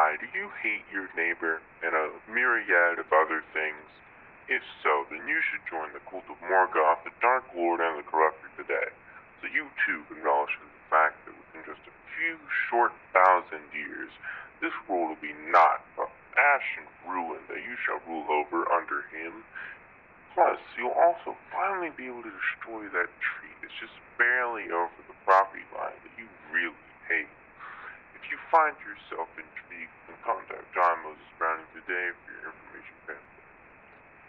Why do you hate your neighbor and a myriad of other things? If so, then you should join the cult of Morgoth, the Dark Lord, and the Corruptor today, so you too can relish in the fact that within just a few short 1,000 years, this world will be not but ash and ruin that you shall rule over under him. Plus, you'll also finally be able to destroy that tree that's just barely over the property line that you really hate. If you find yourself intrigued, then contact John Moses Browning today for your information pamphlet.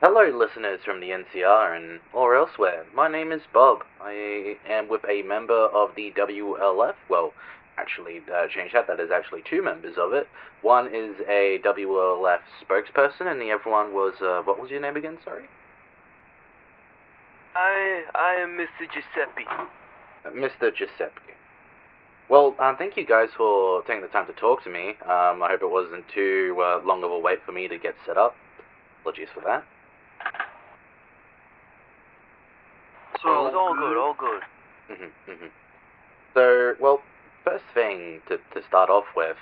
Hello, listeners from the NCR and or elsewhere. My name is Bob. I am with a member of the WLF. Well, actually, change that. That is actually two members of it. One is a WLF spokesperson, and the other one was, what was your name again? Sorry? I am Mr. Giuseppe. Mr. Giuseppe. Well, thank you guys for taking the time to talk to me. I hope it wasn't too long of a wait for me to get set up. Apologies for that. So it was all good. So, well, first thing to start off with,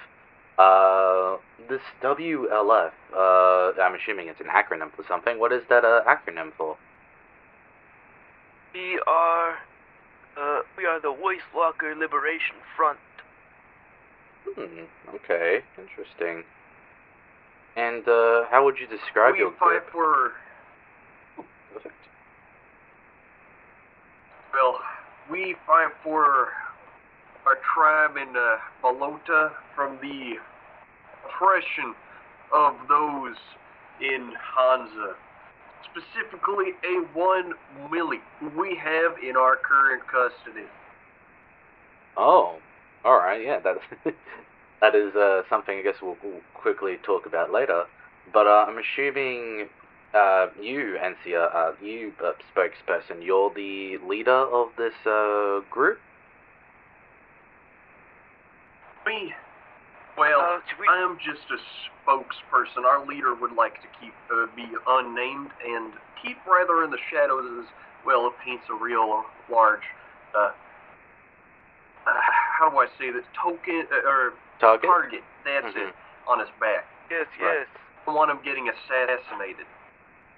this WLF, I'm assuming it's an acronym for something. What is that acronym for? We are the Waste Walker Liberation Front. Okay, interesting. And, how would you describe your group? Perfect. Well, we fight for our tribe in Balota from the oppression of those in Hansa. Specifically, A1 Millie, who we have in our current custody. Oh, alright, yeah, that is something I guess we'll quickly talk about later. But I'm assuming you, Ancia, you, spokesperson, you're the leader of this group? Me? Well, I am just a spokesperson. Our leader would like to be unnamed and keep rather in the shadows as, well, it paints a real large, how do I say this, target, that's it, on his back. Yes. I don't want him getting assassinated.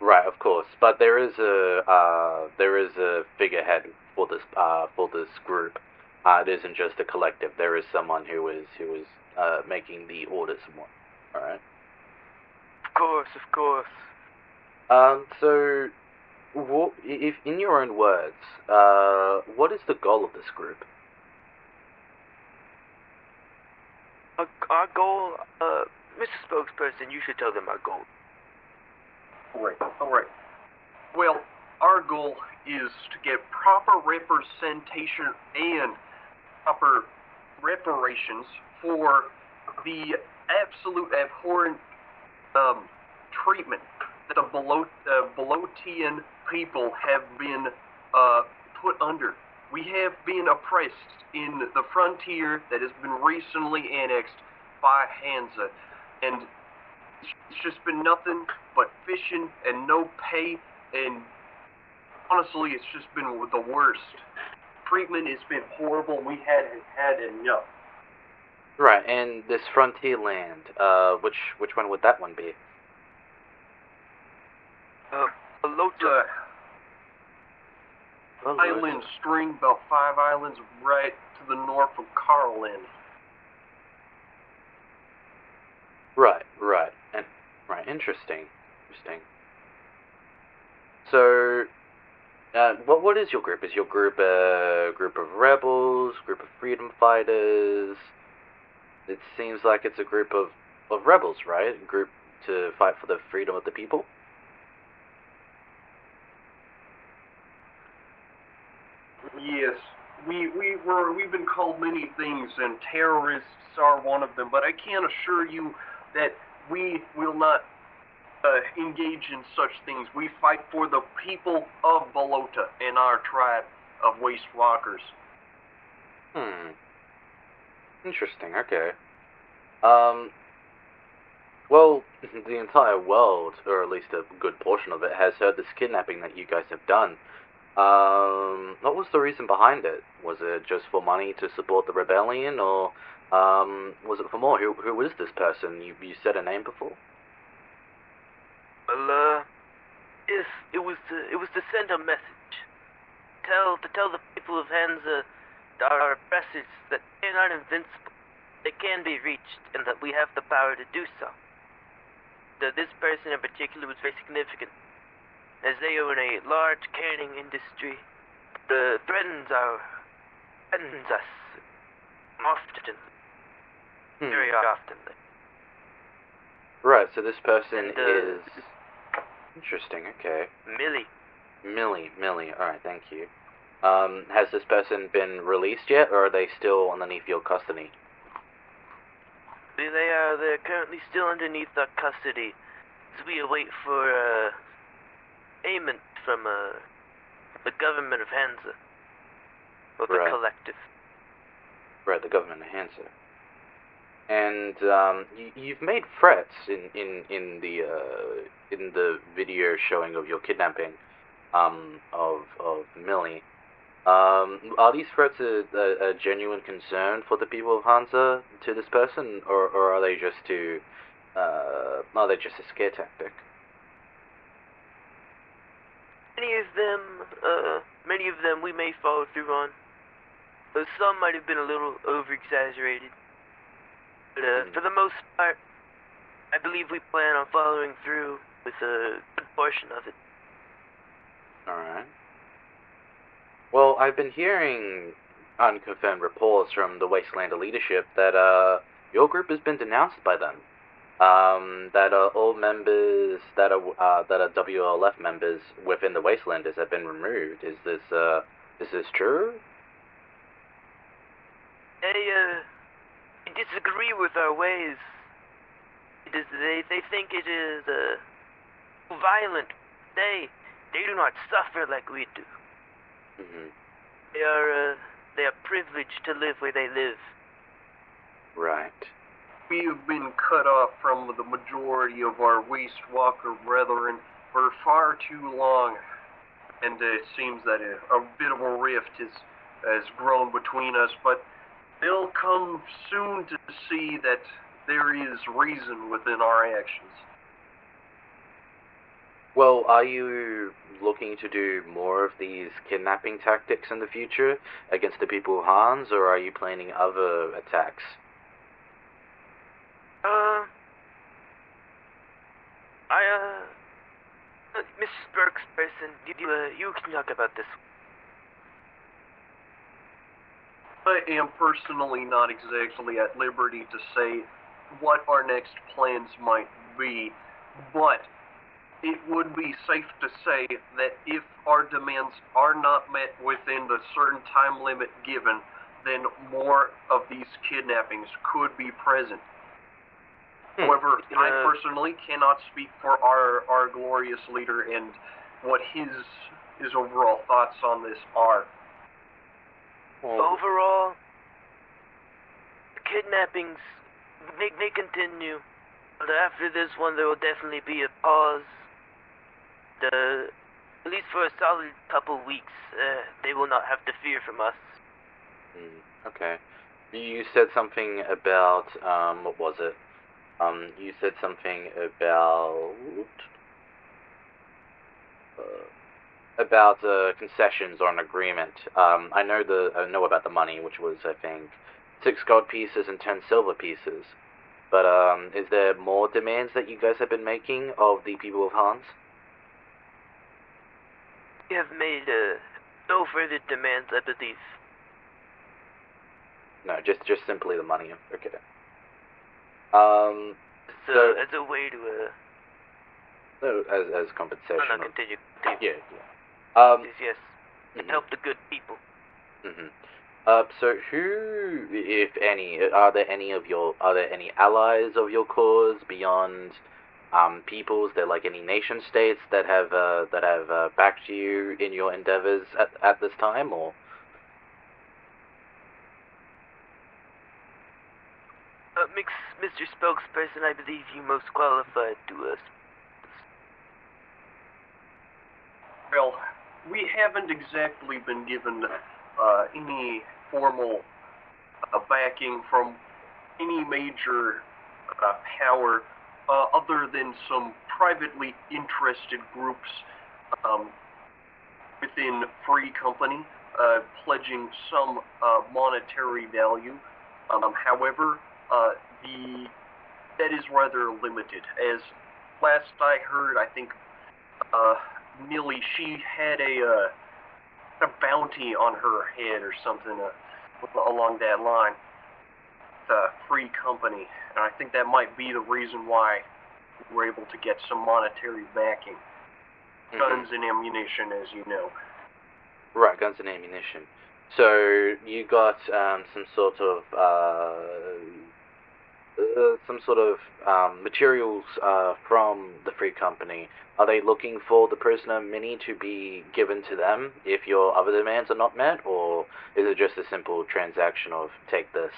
Right, of course, but there is a figurehead for this group. It isn't just a collective. There is someone who is making the orders and what. All right. Of course. So, if in your own words, what is the goal of this group? Our goal, Mr. Spokesperson, you should tell them our goal. All right. Well, our goal is to get proper representation and proper reparations for the absolute abhorrent treatment that the Balotian people have been put under. We have been oppressed in the frontier that has been recently annexed by Hansa, and it's just been nothing but fishing and no pay, and honestly, it's just been the worst. Treatment has been horrible. We had enough. Right, and this frontier land, which one would that one be? Balota. Island string, about 5 islands right to the north of Carlin. Right, interesting. So, what is your group? Is your group a group of rebels, group of freedom fighters? It seems like it's a group of rebels, right? A group to fight for the freedom of the people? Yes, we've been called many things, and terrorists are one of them, but I can assure you that we will not engage in such things. We fight for the people of Balota and our tribe of Waste Walkers. Interesting, okay. Well, the entire world, or at least a good portion of it, has heard this kidnapping that you guys have done. What was the reason behind it? Was it just for money to support the rebellion, or Was it for more? Who is this person? You said a name before? Well, yes, it was to send a message. To tell the people of Hansa, our oppressors, that they're not invincible. They can be reached, and that we have the power to do so. This person in particular was very significant, as they own a large canning industry that threatens us often, very often. Right, so this person And, is... Interesting, okay. Millie. Alright, thank you. Has this person been released yet, or are they still underneath your custody? They're currently still underneath our custody, as we await for, payment from, the government of Hansa. Or the Right. collective. Right, the government of Hansa. And you've made threats in the video showing of your kidnapping of Millie. Are these threats a genuine concern for the people of Hansa to this person, or are they just a scare tactic? Many of them we may follow through on. Though some might have been a little over-exaggerated. But for the most part, I believe we plan on following through with a good portion of it. Alright. Well, I've been hearing unconfirmed reports from the Wastelander leadership that your group has been denounced by them. That all members that are WLF members within the Wastelanders have been removed. Is this true? They disagree with our ways. They think it is violent. They do not suffer like we do. Mm-hmm. They are privileged to live where they live. Right. We have been cut off from the majority of our Waste Walker brethren for far too long, and it seems that a bit of a rift has grown between us, but they'll come soon to see that there is reason within our actions. Well, are you looking to do more of these kidnapping tactics in the future against the people of Hans, or are you planning other attacks? Mrs. Burke's person, you can talk about this. I am personally not exactly at liberty to say what our next plans might be, but it would be safe to say that if our demands are not met within the certain time limit given, then more of these kidnappings could be present. However, I personally cannot speak for our glorious leader and what his overall thoughts on this are. Overall, the kidnappings, they continue. But after this one, there will definitely be a pause. At least for a solid couple weeks, they will not have to fear from us. Okay. You said something about, what was it? You said something about concessions or an agreement. I know about the money, which was, I think, 6 gold pieces and 10 silver pieces. But is there more demands that you guys have been making of the people of Hans? We have made no further demands, I believe. No, just simply the money. Okay. So as a way to as compensation. No, continue. Yeah. Yes. To help the good people. So who, if any, are there any allies of your cause beyond peoples? There like any nation states that have backed you in your endeavors at this time, or? Mr. Spokesperson, I believe you most qualified to us. Well, we haven't exactly been given any formal backing from any major power other than some privately interested groups within Free Company pledging some monetary value. However, that is rather limited. As last I heard, I think Millie, she had a bounty on her head or something along that line. The Free Company, and I think that might be the reason why we were able to get some monetary backing. Guns and ammunition, as you know. Right, guns and ammunition. So you got some sort of materials from the Free Company. Are they looking for the prisoner Minnie to be given to them if your other demands are not met, or is it just a simple transaction of take this?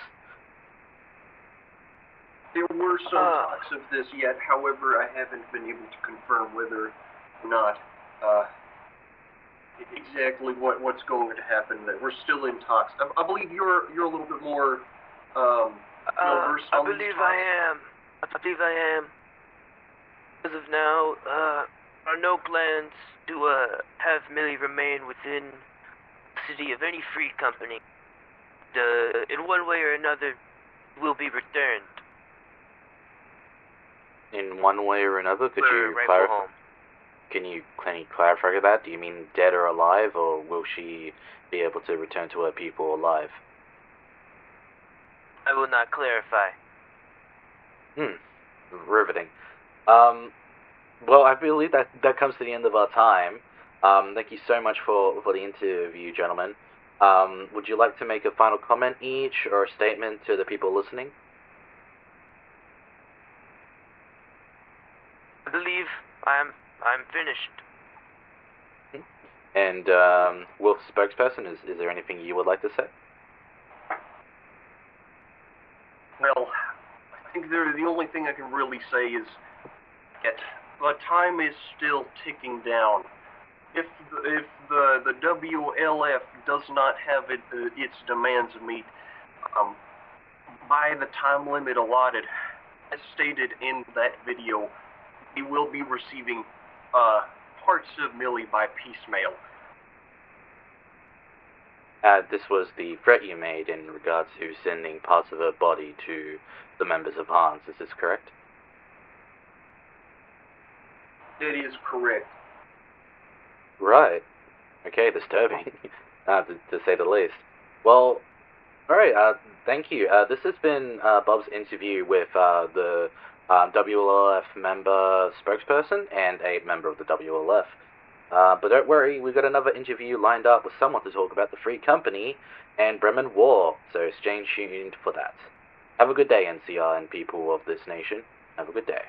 There were some talks of this yet, however, I haven't been able to confirm whether or not exactly what's going to happen there. We're still in talks. I believe you're a little bit more versed on these talks. I believe I am. As of now, are no plans to have Millie remain within the city of any Free Company. In one way or another, will be returned. In one way or another, could you clarify? Can you clarify that? Do you mean dead or alive, or will she be able to return to her people alive? I will not clarify. Riveting. Well, I believe that comes to the end of our time. Thank you so much for the interview, gentlemen. Would you like to make a final comment each, or a statement to the people listening? I believe I'm finished. And Wolf spokesperson, is there anything you would like to say? Well, I think the only thing I can really say is that the time is still ticking down. If the WLF does not have its demands meet by the time limit allotted, as stated in that video, we will be receiving parts of Millie by piecemeal. This was the threat you made in regards to sending parts of her body to the members of Hans, is this correct? That is correct. Right. Okay, disturbing, to say the least. Well, alright, thank you. This has been Bob's interview with the WLF member spokesperson and a member of the WLF. But don't worry, we've got another interview lined up with someone to talk about the Free Company and Bremen War, so stay tuned for that. Have a good day, NCR and people of this nation. Have a good day.